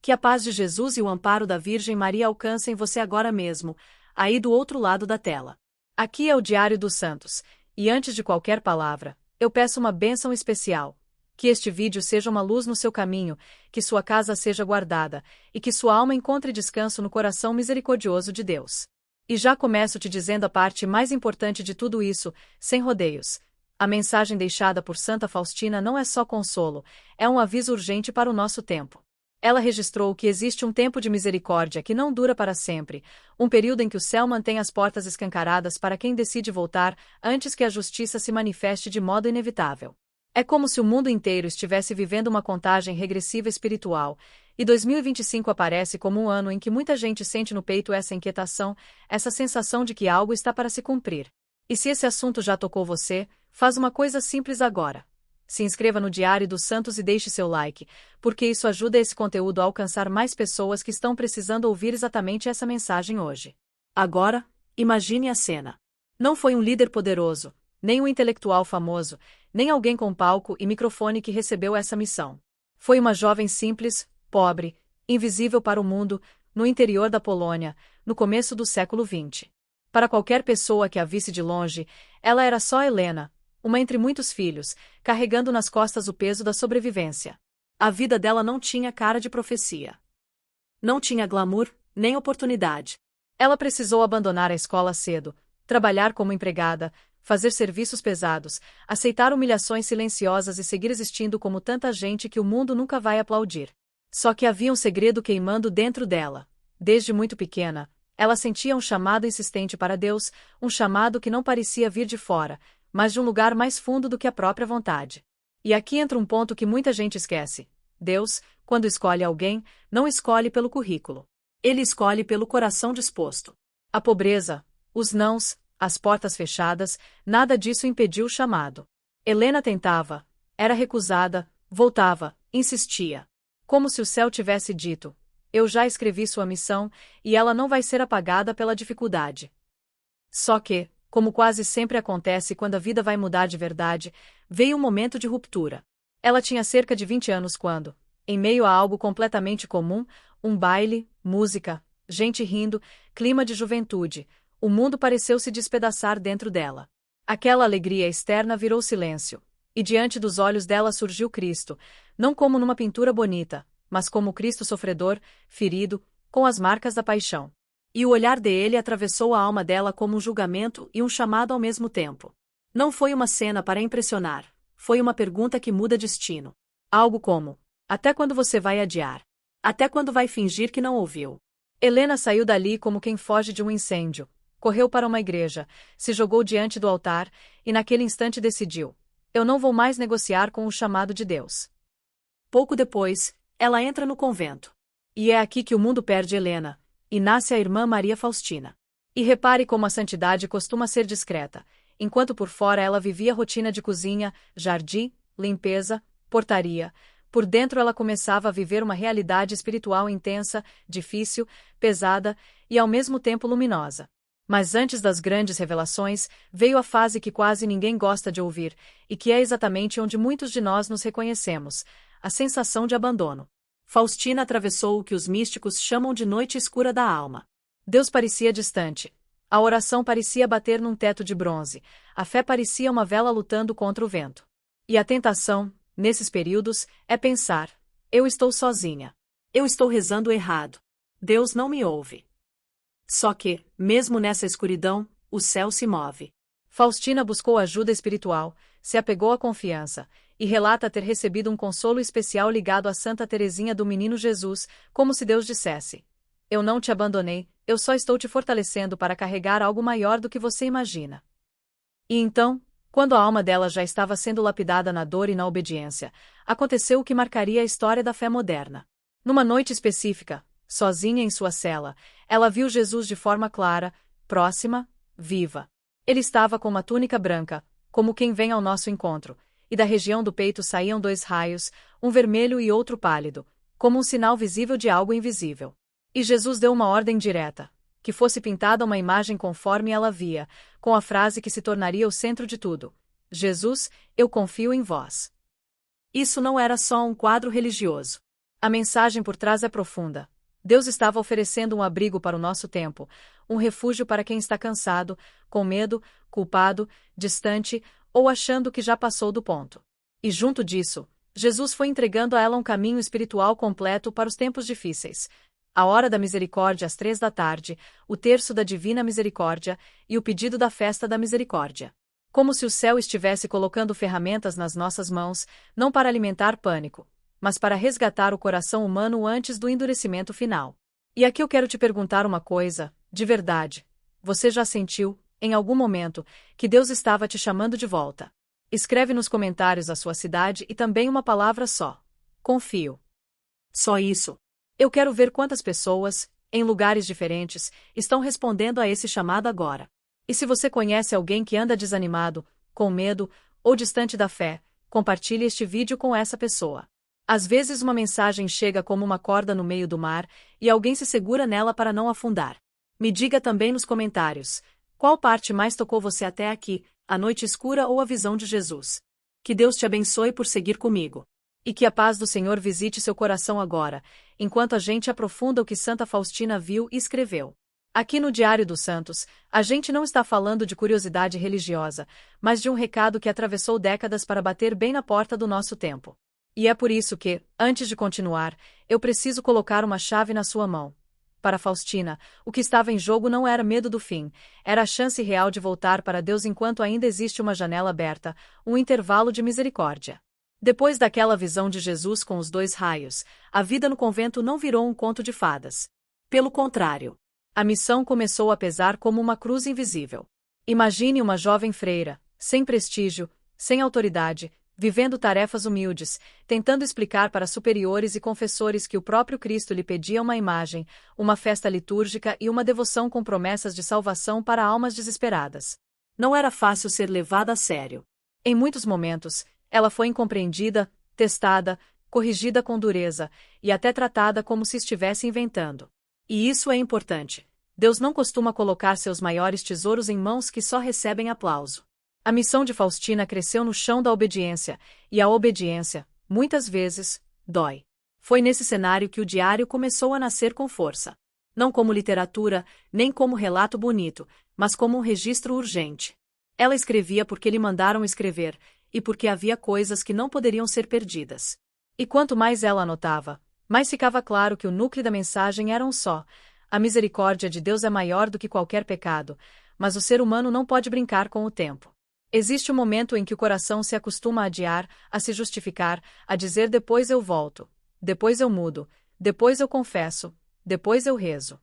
Que a paz de Jesus e o amparo da Virgem Maria alcancem você agora mesmo, aí do outro lado da tela. Aqui é o Diário dos Santos, e antes de qualquer palavra, eu peço uma bênção especial. Que este vídeo seja uma luz no seu caminho, que sua casa seja guardada, e que sua alma encontre descanso no coração misericordioso de Deus. E já começo te dizendo a parte mais importante de tudo isso, sem rodeios. A mensagem deixada por Santa Faustina não é só consolo, é um aviso urgente para o nosso tempo. Ela registrou que existe um tempo de misericórdia que não dura para sempre, um período em que o céu mantém as portas escancaradas para quem decide voltar antes que a justiça se manifeste de modo inevitável. É como se o mundo inteiro estivesse vivendo uma contagem regressiva espiritual, e 2025 aparece como um ano em que muita gente sente no peito essa inquietação, essa sensação de que algo está para se cumprir. E se esse assunto já tocou você, faz uma coisa simples agora. Se inscreva no Diário dos Santos e deixe seu like, porque isso ajuda esse conteúdo a alcançar mais pessoas que estão precisando ouvir exatamente essa mensagem hoje. Agora, imagine a cena. Não foi um líder poderoso, nem um intelectual famoso, nem alguém com palco e microfone que recebeu essa missão. Foi uma jovem simples, pobre, invisível para o mundo, no interior da Polônia, no começo do século XX. Para qualquer pessoa que a visse de longe, ela era só Helena, uma entre muitos filhos, carregando nas costas o peso da sobrevivência. A vida dela não tinha cara de profecia. Não tinha glamour, nem oportunidade. Ela precisou abandonar a escola cedo, trabalhar como empregada, fazer serviços pesados, aceitar humilhações silenciosas e seguir existindo como tanta gente que o mundo nunca vai aplaudir. Só que havia um segredo queimando dentro dela. Desde muito pequena, ela sentia um chamado insistente para Deus, um chamado que não parecia vir de fora, mas de um lugar mais fundo do que a própria vontade. E aqui entra um ponto que muita gente esquece. Deus, quando escolhe alguém, não escolhe pelo currículo. Ele escolhe pelo coração disposto. A pobreza, os nãos, as portas fechadas, nada disso impediu o chamado. Helena tentava, era recusada, voltava, insistia. Como se o céu tivesse dito: eu já escrevi sua missão, e ela não vai ser apagada pela dificuldade. Só que, como quase sempre acontece quando a vida vai mudar de verdade, veio um momento de ruptura. Ela tinha cerca de 20 anos quando, em meio a algo completamente comum, um baile, música, gente rindo, clima de juventude, o mundo pareceu se despedaçar dentro dela. Aquela alegria externa virou silêncio, e diante dos olhos dela surgiu Cristo, não como numa pintura bonita, mas como Cristo sofredor, ferido, com as marcas da paixão. E o olhar dele atravessou a alma dela como um julgamento e um chamado ao mesmo tempo. Não foi uma cena para impressionar, foi uma pergunta que muda destino. Algo como: até quando você vai adiar? Até quando vai fingir que não ouviu? Helena saiu dali como quem foge de um incêndio, correu para uma igreja, se jogou diante do altar, e naquele instante decidiu: eu não vou mais negociar com o chamado de Deus. Pouco depois, ela entra no convento. E é aqui que o mundo perde Helena, e nasce a irmã Maria Faustina. E repare como a santidade costuma ser discreta, enquanto por fora ela vivia rotina de cozinha, jardim, limpeza, portaria, por dentro ela começava a viver uma realidade espiritual intensa, difícil, pesada e ao mesmo tempo luminosa. Mas antes das grandes revelações, veio a fase que quase ninguém gosta de ouvir, e que é exatamente onde muitos de nós nos reconhecemos: a sensação de abandono. Faustina atravessou o que os místicos chamam de noite escura da alma. Deus parecia distante. A oração parecia bater num teto de bronze. A fé parecia uma vela lutando contra o vento. E a tentação, nesses períodos, é pensar: eu estou sozinha. Eu estou rezando errado. Deus não me ouve. Só que, mesmo nessa escuridão, o céu se move. Faustina buscou ajuda espiritual, se apegou à confiança, e relata ter recebido um consolo especial ligado a Santa Teresinha do Menino Jesus, como se Deus dissesse: eu não te abandonei, eu só estou te fortalecendo para carregar algo maior do que você imagina. E então, quando a alma dela já estava sendo lapidada na dor e na obediência, aconteceu o que marcaria a história da fé moderna. Numa noite específica, sozinha em sua cela, ela viu Jesus de forma clara, próxima, viva. Ele estava com uma túnica branca, como quem vem ao nosso encontro, e da região do peito saíam 2 raios, um vermelho e outro pálido, como um sinal visível de algo invisível. E Jesus deu uma ordem direta: que fosse pintada uma imagem conforme ela via, com a frase que se tornaria o centro de tudo: Jesus, eu confio em vós. Isso não era só um quadro religioso. A mensagem por trás é profunda. Deus estava oferecendo um abrigo para o nosso tempo, um refúgio para quem está cansado, com medo, culpado, distante ou achando que já passou do ponto. E junto disso, Jesus foi entregando a ela um caminho espiritual completo para os tempos difíceis. A hora da misericórdia às 3 da tarde, o terço da divina misericórdia e o pedido da festa da misericórdia. Como se o céu estivesse colocando ferramentas nas nossas mãos, não para alimentar pânico, mas para resgatar o coração humano antes do endurecimento final. E aqui eu quero te perguntar uma coisa, de verdade. Você já sentiu, em algum momento, que Deus estava te chamando de volta? Escreve nos comentários a sua cidade e também uma palavra só. Confio. Só isso. Eu quero ver quantas pessoas, em lugares diferentes, estão respondendo a esse chamado agora. E se você conhece alguém que anda desanimado, com medo ou distante da fé, compartilhe este vídeo com essa pessoa. Às vezes uma mensagem chega como uma corda no meio do mar e alguém se segura nela para não afundar. Me diga também nos comentários, qual parte mais tocou você até aqui, a noite escura ou a visão de Jesus? Que Deus te abençoe por seguir comigo. E que a paz do Senhor visite seu coração agora, enquanto a gente aprofunda o que Santa Faustina viu e escreveu. Aqui no Diário dos Santos, a gente não está falando de curiosidade religiosa, mas de um recado que atravessou décadas para bater bem na porta do nosso tempo. E é por isso que, antes de continuar, eu preciso colocar uma chave na sua mão. Para Faustina, o que estava em jogo não era medo do fim, era a chance real de voltar para Deus enquanto ainda existe uma janela aberta, um intervalo de misericórdia. Depois daquela visão de Jesus com os 2 raios, a vida no convento não virou um conto de fadas. Pelo contrário, a missão começou a pesar como uma cruz invisível. Imagine uma jovem freira, sem prestígio, sem autoridade, vivendo tarefas humildes, tentando explicar para superiores e confessores que o próprio Cristo lhe pedia uma imagem, uma festa litúrgica e uma devoção com promessas de salvação para almas desesperadas. Não era fácil ser levada a sério. Em muitos momentos, ela foi incompreendida, testada, corrigida com dureza, e até tratada como se estivesse inventando. E isso é importante. Deus não costuma colocar seus maiores tesouros em mãos que só recebem aplauso. A missão de Faustina cresceu no chão da obediência, e a obediência, muitas vezes, dói. Foi nesse cenário que o diário começou a nascer com força. Não como literatura, nem como relato bonito, mas como um registro urgente. Ela escrevia porque lhe mandaram escrever, e porque havia coisas que não poderiam ser perdidas. E quanto mais ela anotava, mais ficava claro que o núcleo da mensagem era um só: a misericórdia de Deus é maior do que qualquer pecado, mas o ser humano não pode brincar com o tempo. Existe um momento em que o coração se acostuma a adiar, a se justificar, a dizer depois eu volto, depois eu mudo, depois eu confesso, depois eu rezo.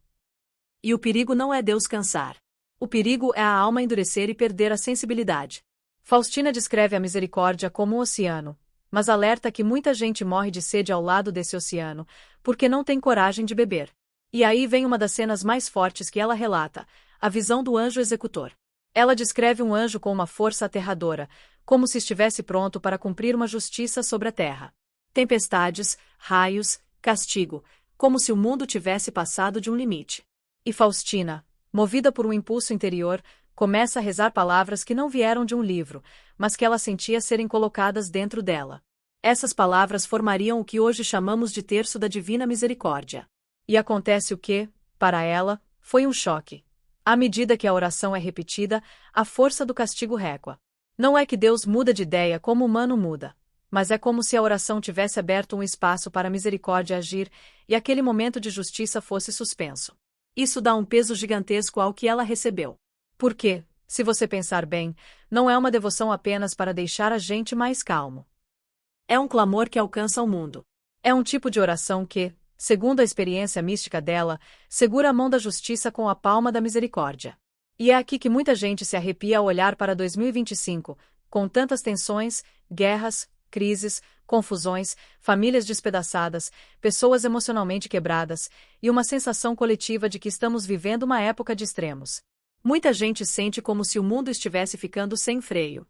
E o perigo não é Deus cansar. O perigo é a alma endurecer e perder a sensibilidade. Faustina descreve a misericórdia como um oceano, mas alerta que muita gente morre de sede ao lado desse oceano, porque não tem coragem de beber. E aí vem uma das cenas mais fortes que ela relata, a visão do anjo executor. Ela descreve um anjo com uma força aterradora, como se estivesse pronto para cumprir uma justiça sobre a terra. Tempestades, raios, castigo, como se o mundo tivesse passado de um limite. E Faustina, movida por um impulso interior, começa a rezar palavras que não vieram de um livro, mas que ela sentia serem colocadas dentro dela. Essas palavras formariam o que hoje chamamos de terço da Divina Misericórdia. E acontece o que, para ela, foi um choque. À medida que a oração é repetida, a força do castigo recua. Não é que Deus muda de ideia como o humano muda, mas é como se a oração tivesse aberto um espaço para a misericórdia agir e aquele momento de justiça fosse suspenso. Isso dá um peso gigantesco ao que ela recebeu. Porque, se você pensar bem, não é uma devoção apenas para deixar a gente mais calmo. É um clamor que alcança o mundo. É um tipo de oração que, segundo a experiência mística dela, segura a mão da justiça com a palma da misericórdia. E é aqui que muita gente se arrepia ao olhar para 2025, com tantas tensões, guerras, crises, confusões, famílias despedaçadas, pessoas emocionalmente quebradas, e uma sensação coletiva de que estamos vivendo uma época de extremos. Muita gente sente como se o mundo estivesse ficando sem freio.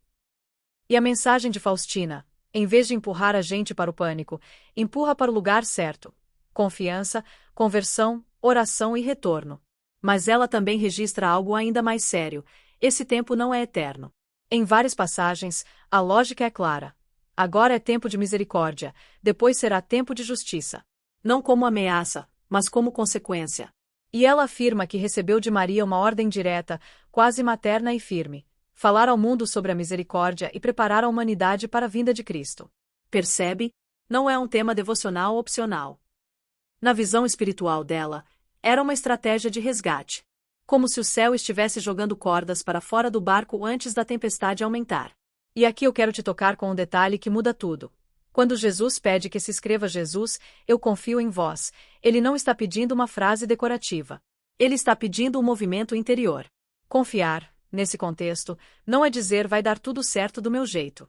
E a mensagem de Faustina, em vez de empurrar a gente para o pânico, empurra para o lugar certo: confiança, conversão, oração e retorno. Mas ela também registra algo ainda mais sério: esse tempo não é eterno. Em várias passagens, a lógica é clara. Agora é tempo de misericórdia, depois será tempo de justiça. não como ameaça, mas como consequência. E ela afirma que recebeu de Maria uma ordem direta, quase materna e firme: falar ao mundo sobre a misericórdia e preparar a humanidade para a vinda de Cristo. Percebe? Não é um tema devocional opcional. Na visão espiritual dela, era uma estratégia de resgate. Como se o céu estivesse jogando cordas para fora do barco antes da tempestade aumentar. E aqui eu quero te tocar com um detalhe que muda tudo. Quando Jesus pede que se escreva Jesus, eu confio em vós, ele não está pedindo uma frase decorativa. Ele está pedindo um movimento interior. Confiar, nesse contexto, não é dizer vai dar tudo certo do meu jeito.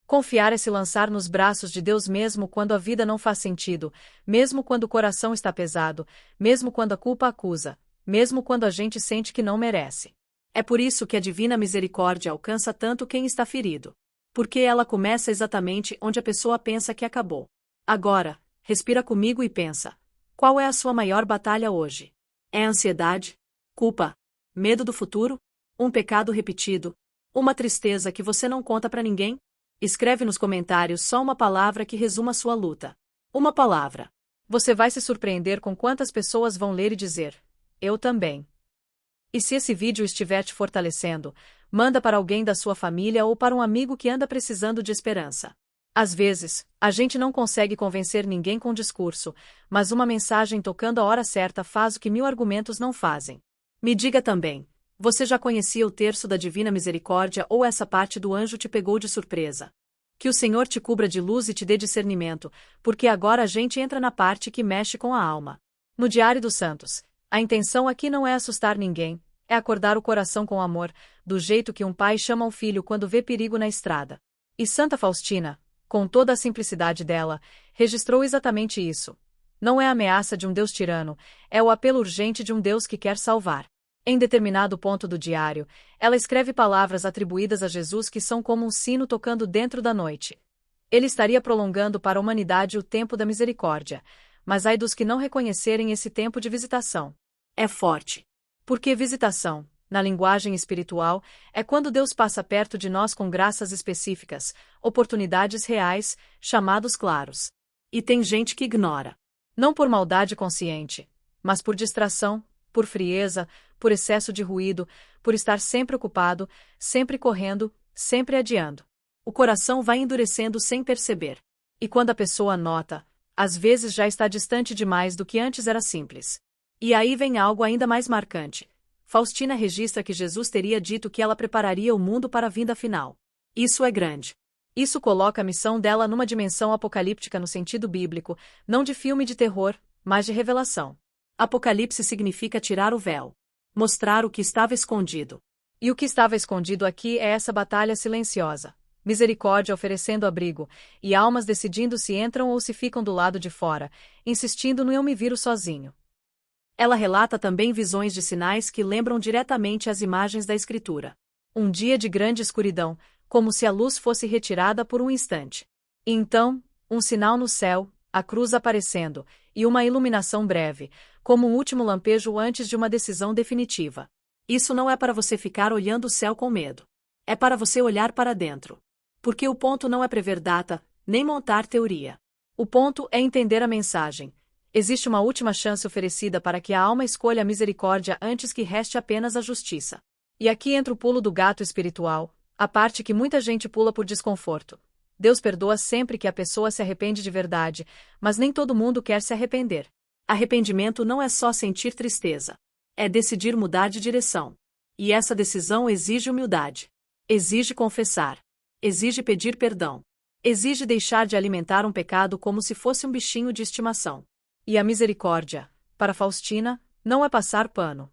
Confiar é se lançar nos braços de Deus mesmo quando a vida não faz sentido, mesmo quando o coração está pesado, mesmo quando a culpa acusa, mesmo quando a gente sente que não merece. É por isso que a divina misericórdia alcança tanto quem está ferido. Porque ela começa exatamente onde a pessoa pensa que acabou. Agora, respira comigo e pensa: qual é a sua maior batalha hoje? É ansiedade? Culpa? Medo do futuro? Um pecado repetido? Uma tristeza que você não conta pra ninguém? Escreve nos comentários só uma palavra que resuma sua luta. Uma palavra. Você vai se surpreender com quantas pessoas vão ler e dizer: eu também. E se esse vídeo estiver te fortalecendo, manda para alguém da sua família ou para um amigo que anda precisando de esperança. Às vezes, a gente não consegue convencer ninguém com discurso, mas uma mensagem tocando a hora certa faz o que 1000 argumentos não fazem. Me diga também, você já conhecia o terço da Divina Misericórdia ou essa parte do anjo te pegou de surpresa? Que o Senhor te cubra de luz e te dê discernimento, porque agora a gente entra na parte que mexe com a alma. No Diário dos Santos, a intenção aqui não é assustar ninguém, é acordar o coração com amor, do jeito que um pai chama o filho quando vê perigo na estrada. E Santa Faustina, com toda a simplicidade dela, registrou exatamente isso. Não é a ameaça de um Deus tirano, é o apelo urgente de um Deus que quer salvar. Em determinado ponto do diário, ela escreve palavras atribuídas a Jesus que são como um sino tocando dentro da noite. Ele estaria prolongando para a humanidade o tempo da misericórdia, mas ai dos que não reconhecerem esse tempo de visitação. É forte. Porque visitação, na linguagem espiritual, é quando Deus passa perto de nós com graças específicas, oportunidades reais, chamados claros. E tem gente que ignora. Não por maldade consciente, mas por distração, por frieza, por excesso de ruído, por estar sempre ocupado, sempre correndo, sempre adiando. O coração vai endurecendo sem perceber. E quando a pessoa nota, às vezes já está distante demais do que antes era simples. E aí vem algo ainda mais marcante. Faustina registra que Jesus teria dito que ela prepararia o mundo para a vinda final. Isso é grande. Isso coloca a missão dela numa dimensão apocalíptica no sentido bíblico, não de filme de terror, mas de revelação. Apocalipse significa tirar o véu. Mostrar o que estava escondido. E o que estava escondido aqui é essa batalha silenciosa. Misericórdia oferecendo abrigo, e almas decidindo se entram ou se ficam do lado de fora, insistindo no eu me viro sozinho. Ela relata também visões de sinais que lembram diretamente as imagens da Escritura. Um dia de grande escuridão, como se a luz fosse retirada por um instante. E então, um sinal no céu, a cruz aparecendo, e uma iluminação breve, como um último lampejo antes de uma decisão definitiva. Isso não é para você ficar olhando o céu com medo. É para você olhar para dentro. Porque o ponto não é prever data, nem montar teoria. O ponto é entender a mensagem. Existe uma última chance oferecida para que a alma escolha a misericórdia antes que reste apenas a justiça. E aqui entra o pulo do gato espiritual, a parte que muita gente pula por desconforto. Deus perdoa sempre que a pessoa se arrepende de verdade, mas nem todo mundo quer se arrepender. Arrependimento não é só sentir tristeza. É decidir mudar de direção. E essa decisão exige humildade. Exige confessar. Exige pedir perdão. Exige deixar de alimentar um pecado como se fosse um bichinho de estimação. E a misericórdia, para Faustina, não é passar pano.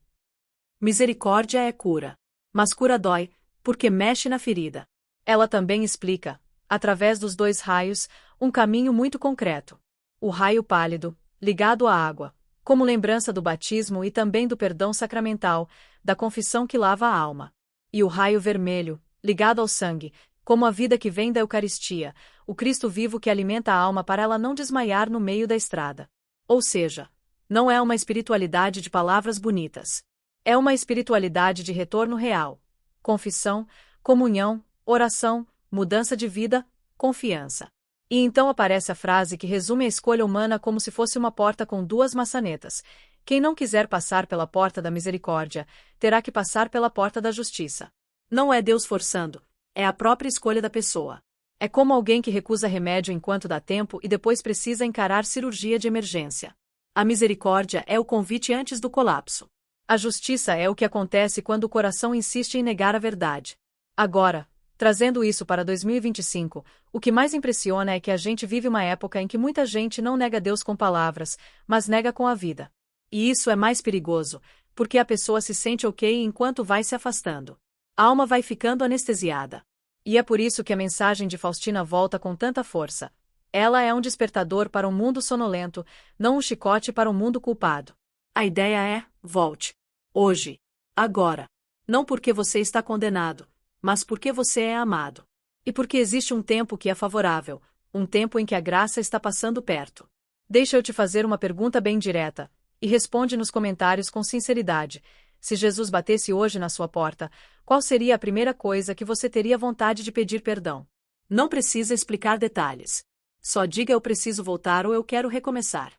Misericórdia é cura. Mas cura dói, porque mexe na ferida. Ela também explica, através dos 2 raios, um caminho muito concreto. O raio pálido, ligado à água, como lembrança do batismo e também do perdão sacramental, da confissão que lava a alma. E o raio vermelho, ligado ao sangue, como a vida que vem da Eucaristia, o Cristo vivo que alimenta a alma para ela não desmaiar no meio da estrada. Ou seja, não é uma espiritualidade de palavras bonitas. É uma espiritualidade de retorno real. Confissão, comunhão, oração, mudança de vida, confiança. E então aparece a frase que resume a escolha humana como se fosse uma porta com duas maçanetas. Quem não quiser passar pela porta da misericórdia, terá que passar pela porta da justiça. Não é Deus forçando, é a própria escolha da pessoa. É como alguém que recusa remédio enquanto dá tempo e depois precisa encarar cirurgia de emergência. A misericórdia é o convite antes do colapso. A justiça é o que acontece quando o coração insiste em negar a verdade. Agora, trazendo isso para 2025, o que mais impressiona é que a gente vive uma época em que muita gente não nega Deus com palavras, mas nega com a vida. E isso é mais perigoso, porque a pessoa se sente ok enquanto vai se afastando. A alma vai ficando anestesiada. E é por isso que a mensagem de Faustina volta com tanta força. Ela é um despertador para um mundo sonolento, não um chicote para um mundo culpado. A ideia é: volte. Hoje. Agora. Não porque você está condenado, mas porque você é amado. E porque existe um tempo que é favorável, um tempo em que a graça está passando perto. Deixa eu te fazer uma pergunta bem direta, e responde nos comentários com sinceridade. Se Jesus batesse hoje na sua porta, qual seria a primeira coisa que você teria vontade de pedir perdão? Não precisa explicar detalhes. Só diga: eu preciso voltar ou eu quero recomeçar.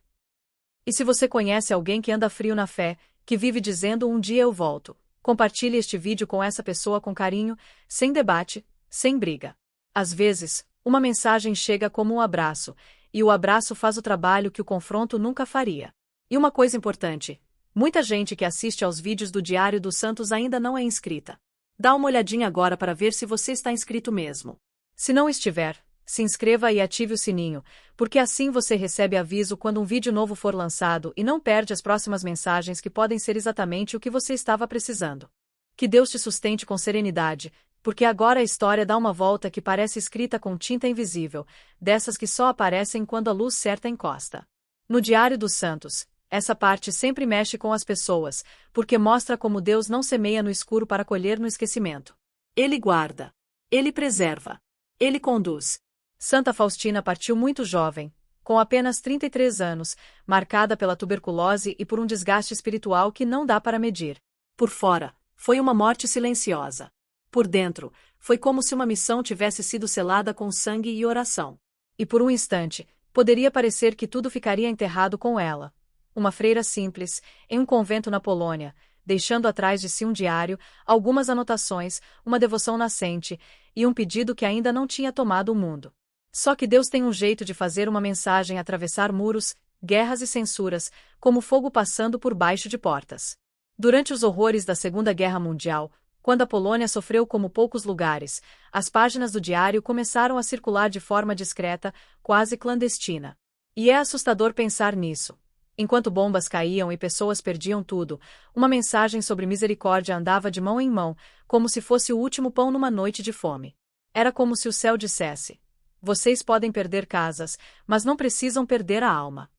E se você conhece alguém que anda frio na fé, que vive dizendo um dia eu volto, compartilhe este vídeo com essa pessoa com carinho, sem debate, sem briga. Às vezes, uma mensagem chega como um abraço, e o abraço faz o trabalho que o confronto nunca faria. E uma coisa importante: muita gente que assiste aos vídeos do Diário dos Santos ainda não é inscrita. Dá uma olhadinha agora para ver se você está inscrito mesmo. Se não estiver, se inscreva e ative o sininho, porque assim você recebe aviso quando um vídeo novo for lançado e não perde as próximas mensagens que podem ser exatamente o que você estava precisando. Que Deus te sustente com serenidade, porque agora a história dá uma volta que parece escrita com tinta invisível, dessas que só aparecem quando a luz certa encosta. No Diário dos Santos, essa parte sempre mexe com as pessoas, porque mostra como Deus não semeia no escuro para colher no esquecimento. Ele guarda. Ele preserva. Ele conduz. Santa Faustina partiu muito jovem, com apenas 33 anos, marcada pela tuberculose e por um desgaste espiritual que não dá para medir. Por fora, foi uma morte silenciosa. Por dentro, foi como se uma missão tivesse sido selada com sangue e oração. E por um instante, poderia parecer que tudo ficaria enterrado com ela. Uma freira simples, em um convento na Polônia, deixando atrás de si um diário, algumas anotações, uma devoção nascente, e um pedido que ainda não tinha tomado o mundo. Só que Deus tem um jeito de fazer uma mensagem atravessar muros, guerras e censuras, como fogo passando por baixo de portas. Durante os horrores da Segunda Guerra Mundial, quando a Polônia sofreu como poucos lugares, as páginas do diário começaram a circular de forma discreta, quase clandestina. E é assustador pensar nisso. Enquanto bombas caíam e pessoas perdiam tudo, uma mensagem sobre misericórdia andava de mão em mão, como se fosse o último pão numa noite de fome. Era como se o céu dissesse: vocês podem perder casas, mas não precisam perder a alma.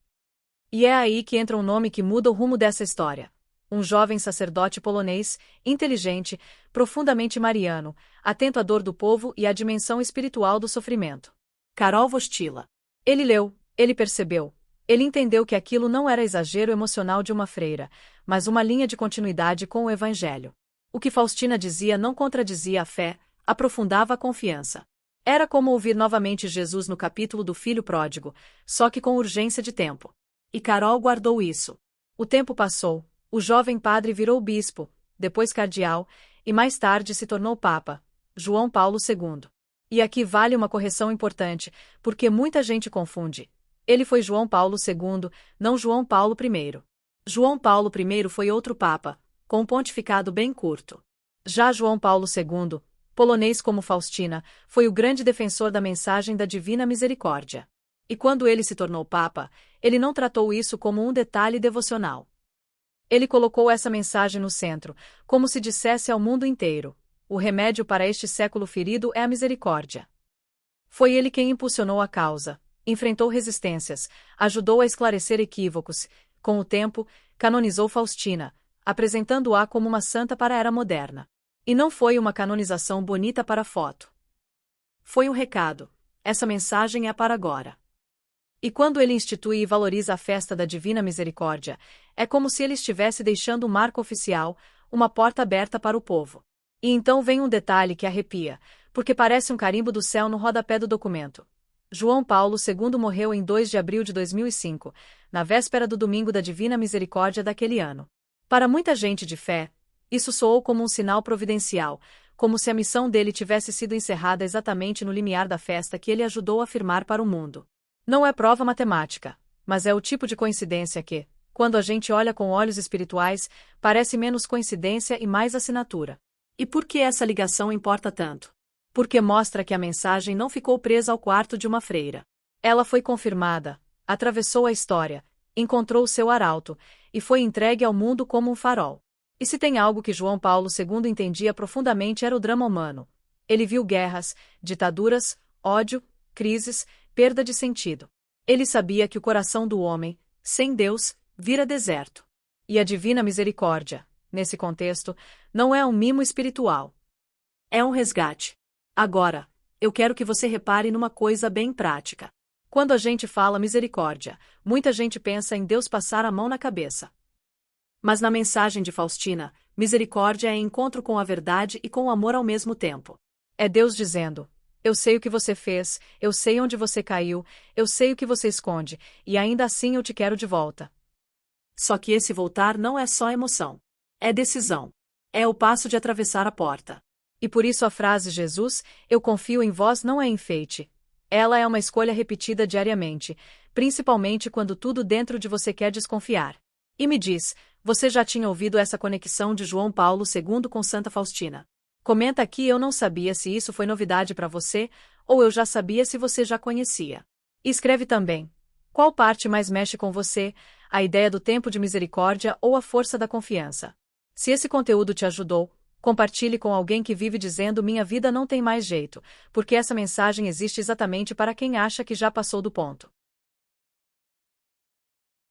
E é aí que entra um nome que muda o rumo dessa história. Um jovem sacerdote polonês, inteligente, profundamente mariano, atento à dor do povo e à dimensão espiritual do sofrimento. Karol Wojtyla. Ele leu, ele percebeu. Ele entendeu que aquilo não era exagero emocional de uma freira, mas uma linha de continuidade com o Evangelho. O que Faustina dizia não contradizia a fé, aprofundava a confiança. Era como ouvir novamente Jesus no capítulo do Filho Pródigo, só que com urgência de tempo. E Karol guardou isso. O tempo passou, o jovem padre virou bispo, depois cardeal, e mais tarde se tornou Papa, João Paulo II. E aqui vale uma correção importante, porque muita gente confunde. Ele foi João Paulo II, não João Paulo I. João Paulo I foi outro Papa, com um pontificado bem curto. Já João Paulo II, polonês como Faustina, foi o grande defensor da mensagem da Divina Misericórdia. E quando ele se tornou Papa, ele não tratou isso como um detalhe devocional. Ele colocou essa mensagem no centro, como se dissesse ao mundo inteiro: o remédio para este século ferido é a misericórdia. Foi ele quem impulsionou a causa, enfrentou resistências, ajudou a esclarecer equívocos, com o tempo, canonizou Faustina, apresentando-a como uma santa para a era moderna. E não foi uma canonização bonita para foto. Foi um recado: essa mensagem é para agora. E quando ele institui e valoriza a festa da Divina Misericórdia, é como se ele estivesse deixando um marco oficial, uma porta aberta para o povo. E então vem um detalhe que arrepia, porque parece um carimbo do céu no rodapé do documento. João Paulo II morreu em 2 de abril de 2005, na véspera do Domingo da Divina Misericórdia daquele ano. Para muita gente de fé, isso soou como um sinal providencial, como se a missão dele tivesse sido encerrada exatamente no limiar da festa que ele ajudou a firmar para o mundo. Não é prova matemática, mas é o tipo de coincidência que, quando a gente olha com olhos espirituais, parece menos coincidência e mais assinatura. E por que essa ligação importa tanto? Porque mostra que a mensagem não ficou presa ao quarto de uma freira. Ela foi confirmada, atravessou a história, encontrou seu arauto, e foi entregue ao mundo como um farol. E se tem algo que João Paulo II entendia profundamente era o drama humano. Ele viu guerras, ditaduras, ódio, crises, perda de sentido. Ele sabia que o coração do homem, sem Deus, vira deserto. E a divina misericórdia, nesse contexto, não é um mimo espiritual. É um resgate. Agora, eu quero que você repare numa coisa bem prática. Quando a gente fala misericórdia, muita gente pensa em Deus passar a mão na cabeça. Mas na mensagem de Faustina, misericórdia é encontro com a verdade e com o amor ao mesmo tempo. É Deus dizendo: eu sei o que você fez, eu sei onde você caiu, eu sei o que você esconde, e ainda assim eu te quero de volta. Só que esse voltar não é só emoção. É decisão. É o passo de atravessar a porta. E por isso a frase Jesus, eu confio em vós não é enfeite. Ela é uma escolha repetida diariamente, principalmente quando tudo dentro de você quer desconfiar. E me diz, você já tinha ouvido essa conexão de João Paulo II com Santa Faustina? Comenta aqui, eu não sabia se isso foi novidade para você, ou eu já sabia se você já conhecia. E escreve também, qual parte mais mexe com você, a ideia do tempo de misericórdia ou a força da confiança? Se esse conteúdo te ajudou, compartilhe com alguém que vive dizendo minha vida não tem mais jeito, porque essa mensagem existe exatamente para quem acha que já passou do ponto.